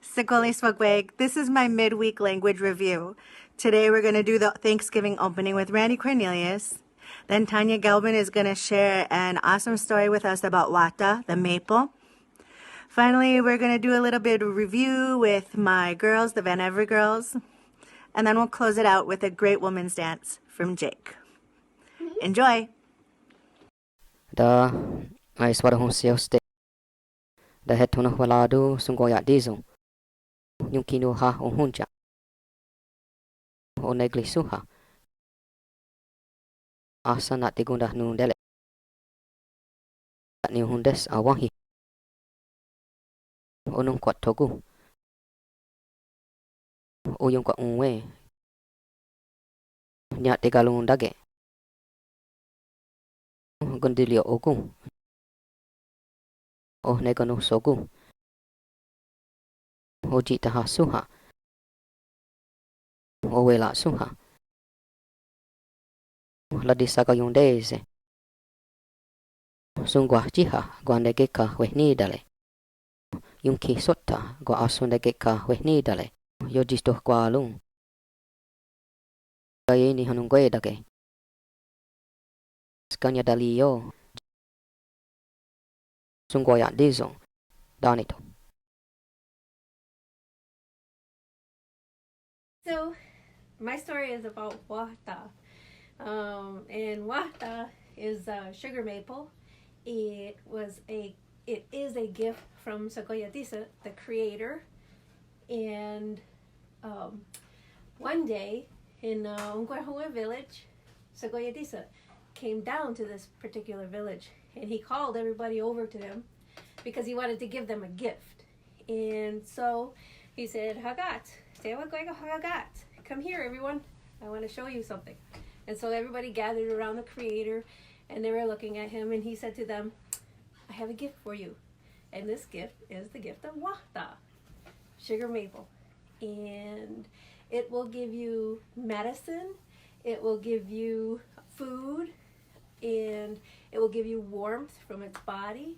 Sikoli Swagweg. This is my midweek language review. Today we're going to do the Thanksgiving opening with Randy Cornelius. Then Tanya Gelbin is going to share an awesome story with us about Wata, the maple. Finally, we're going to do a little bit of review with my girls, the Van Every girls. And then we'll close it out with a great woman's dance from Jake. Enjoy! Da ai swara hon siaste da hetuna waladu sungoya dizon yung kinuha o hunja o neglisuha asa na tigunda nun dele ni hundes awahi o nung kwat togu o yung kwa unwe nya tigalung dage gondilio ogu o negano sogu o jita suha o wela suha la disaka yung deze sungwa jiha gwandegeka wehni dale yung ki sotta gwa asundegeka wehni dale yo jisto kwa lung kaya ni hanungwe dage skanya dalio sungwa dizon danito. So, my story is about Wata. And Wata is sugar maple. It is a gift from Sakoyatisa, the creator. And one day in Ungwahua village, Sakoyatisa came down to this particular village, and he called everybody over to him because he wanted to give them a gift. And so he said, Hagat, Hagat, come here, everyone. I want to show you something. And so everybody gathered around the creator, and they were looking at him, and he said to them, I have a gift for you. And this gift is the gift of Wata, sugar maple. And it will give you medicine, it will give you food, and it will give you warmth from its body.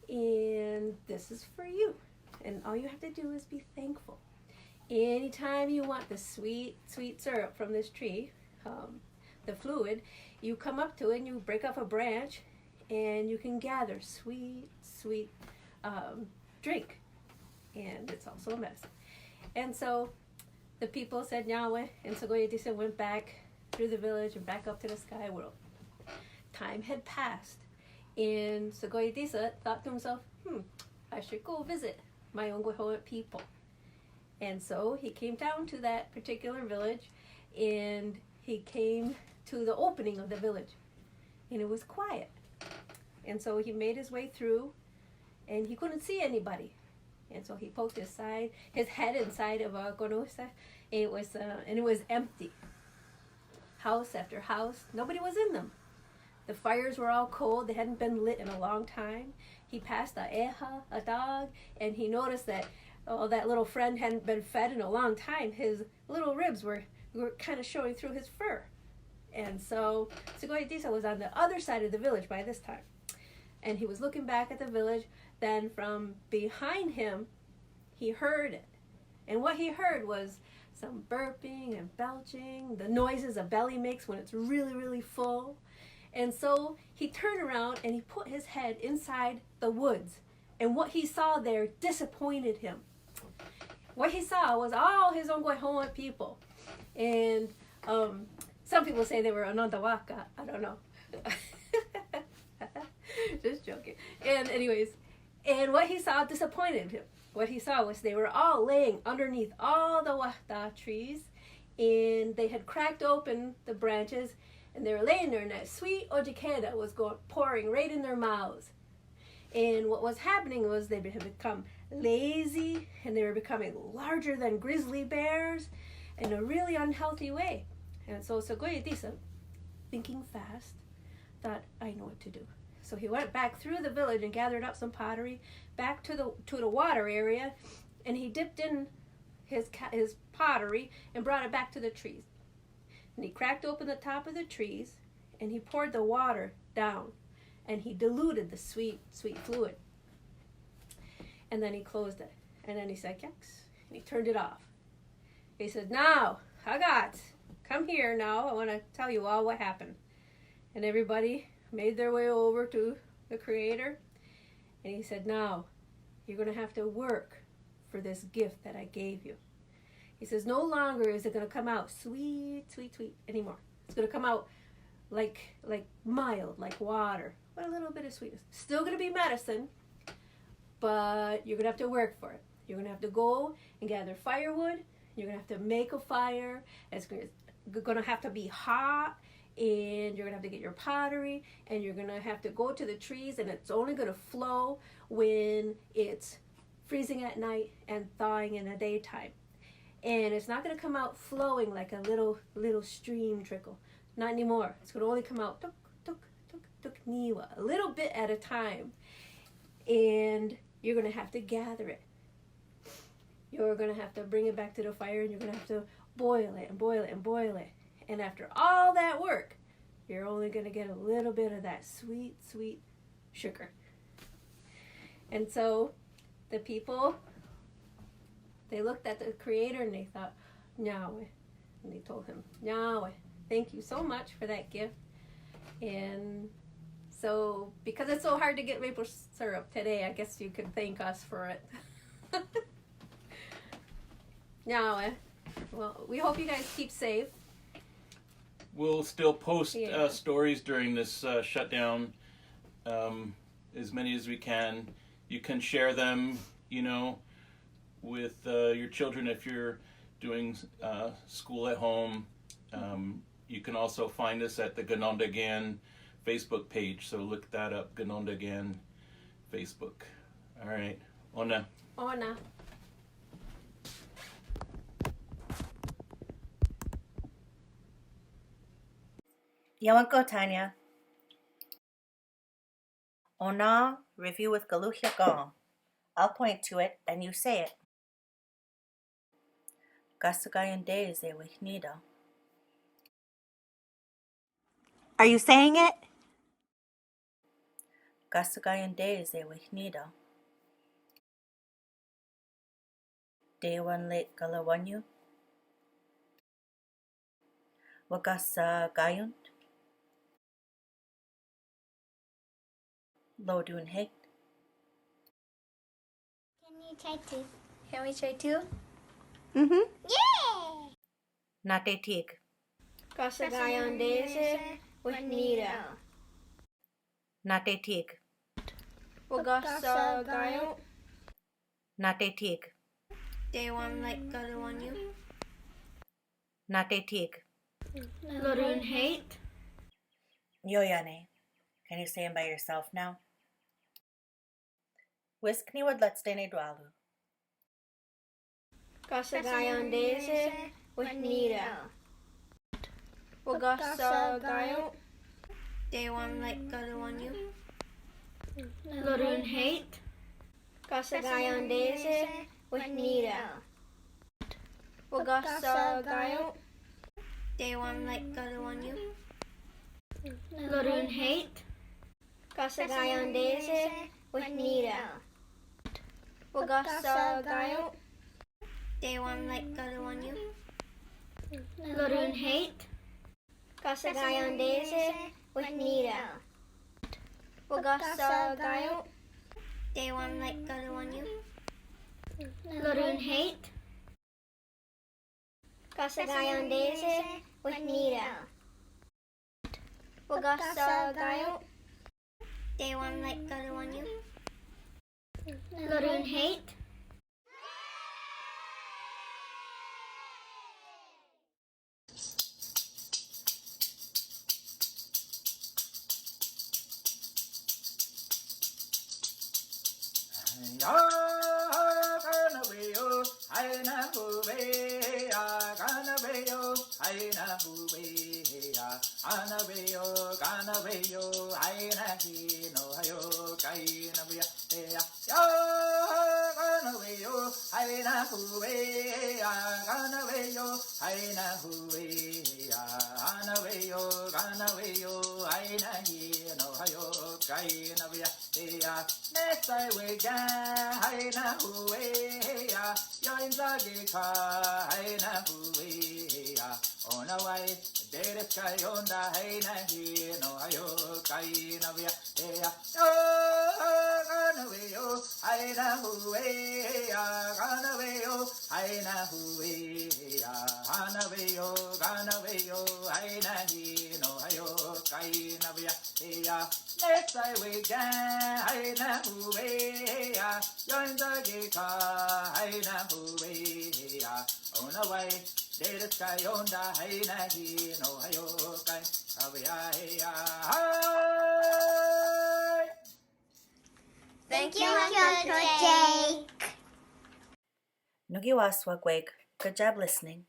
And this is for you. And all you have to do is be thankful. Anytime you want the sweet, sweet syrup from this tree, the fluid, you come up to it and you break off a branch and you can gather sweet, sweet drink. And it's also a medicine. And so the people said Yahweh, and Sagoyatisa went back through the village and back up to the sky world. Time had passed, and Sagoyatisa thought to himself, I should go visit my Ongwehoa people. And so he came down to that particular village, and he came to the opening of the village, and it was quiet. And so he made his way through, and he couldn't see anybody. And so he poked his head inside of a gonosa, and it was empty. House after house, nobody was in them. The fires were all cold; they hadn't been lit in a long time. He passed a dog, and he noticed that that little friend hadn't been fed in a long time. His little ribs were kind of showing through his fur. And so Sagoyatisa was on the other side of the village by this time. And he was looking back at the village. Then from behind him, he heard it. And what he heard was some burping and belching, the noises a belly makes when it's really, really full. And so he turned around and he put his head inside the woods. And what he saw there disappointed him. What he saw was all his Ongwehoa people. And some people say they were Anandawaka. I don't know. Just joking. And anyways, and what he saw disappointed him. What he saw was they were all laying underneath all the wahta trees, and they had cracked open the branches, and they were laying there, and that sweet ojikeda was pouring right in their mouths. And what was happening was they had become lazy, and they were becoming larger than grizzly bears in a really unhealthy way. And so Sagoyatisa, thinking fast, thought, I know what to do. So he went back through the village and gathered up some pottery back to the water area, and he dipped in his pottery and brought it back to the trees. And he cracked open the top of the trees, and he poured the water down, and he diluted the sweet, sweet fluid. And then he closed it. And then he said, yes. And he turned it off. He said, now, Hagat, come here now. I want to tell you all what happened. And everybody made their way over to the Creator. And he said, now, you're going to have to work for this gift that I gave you. He says, no longer is it going to come out sweet, sweet, sweet anymore. It's going to come out like mild, like water, with a little bit of sweetness. Still going to be medicine, but you're going to have to work for it. You're going to have to go and gather firewood. You're going to have to make a fire. It's going to have to be hot, and you're going to have to get your pottery, and you're going to have to go to the trees, and it's only going to flow when it's freezing at night and thawing in the daytime. And it's not going to come out flowing like a little stream trickle. Not anymore. It's going to only come out tuk, tuk, tuk, tuk, niwa, a little bit at a time. And you're going to have to gather it. You're going to have to bring it back to the fire, and you're going to have to boil it and boil it and boil it. And after all that work, you're only going to get a little bit of that sweet, sweet sugar. And so the people, they looked at the Creator and they thought, Yahweh. And they told him, Yahweh, thank you so much for that gift. And so, because it's so hard to get maple syrup today, I guess you could thank us for it. Yahweh. Well, we hope you guys keep safe. We'll still post stories during this shutdown, as many as we can. You can share them, with your children if you're doing school at home. You can also find us at the Ganondagan Facebook page, so look that up, Ganondagan Facebook. All right, Ona. Ona. Yawanko, Tanya. Ona, review with Galuhya Gong. I'll point to it and you say it. Gasagayan days they with Nida. Are you saying it? Gasagayan days they with Nida. Day one late Galawanyu. Wagasa Gayunt. Lodun Hate. Can you try too? Can we try too? Mm-hmm. Yeah! Nate Tig. Kasagayon Daisy with Nida. Nate Tig. Wagasagayon. Nate Tig. Day one like Galawanyu. Nate Tig. Lodun Hate. Yoyane. Can you say them by yourself now? Wiskniwad let's dene dwalu. Kasagayon Daisy with Nida. Wagasagayon. Day one like Galawanyu. Lodun Hate. Kasagayon Daisy with Nida. Wagasagayon. Day one like Galawanyu. Lodun Hate. Kasagayon Daisy with Nida. Wagasagayon. Day one like Galawanyu. Lodun Hate. Kasagayon Daisy with Nida. Wagasagayon. Day one like Galawanyu. Lodun Hate. Kasagayon Daisy with Nida. Wagasagayon. Day one like Galawanyu. Lodun Hate. Next I will get, I know, yoinza geka haina huwe ya ona wai dere sky onda haina hi no hayo kai na via ya gana we yo haina huwe ya gana we yo haina huwe ya gana we yo haina hi no hayo kai na via ya next I we gan haina huwe ya yoinza geka haina huwe ya ona wai dere sky onda haina hi no hayo kai avya ya Thank you, Uncle Jake. Nugi waswagweg. Good job listening.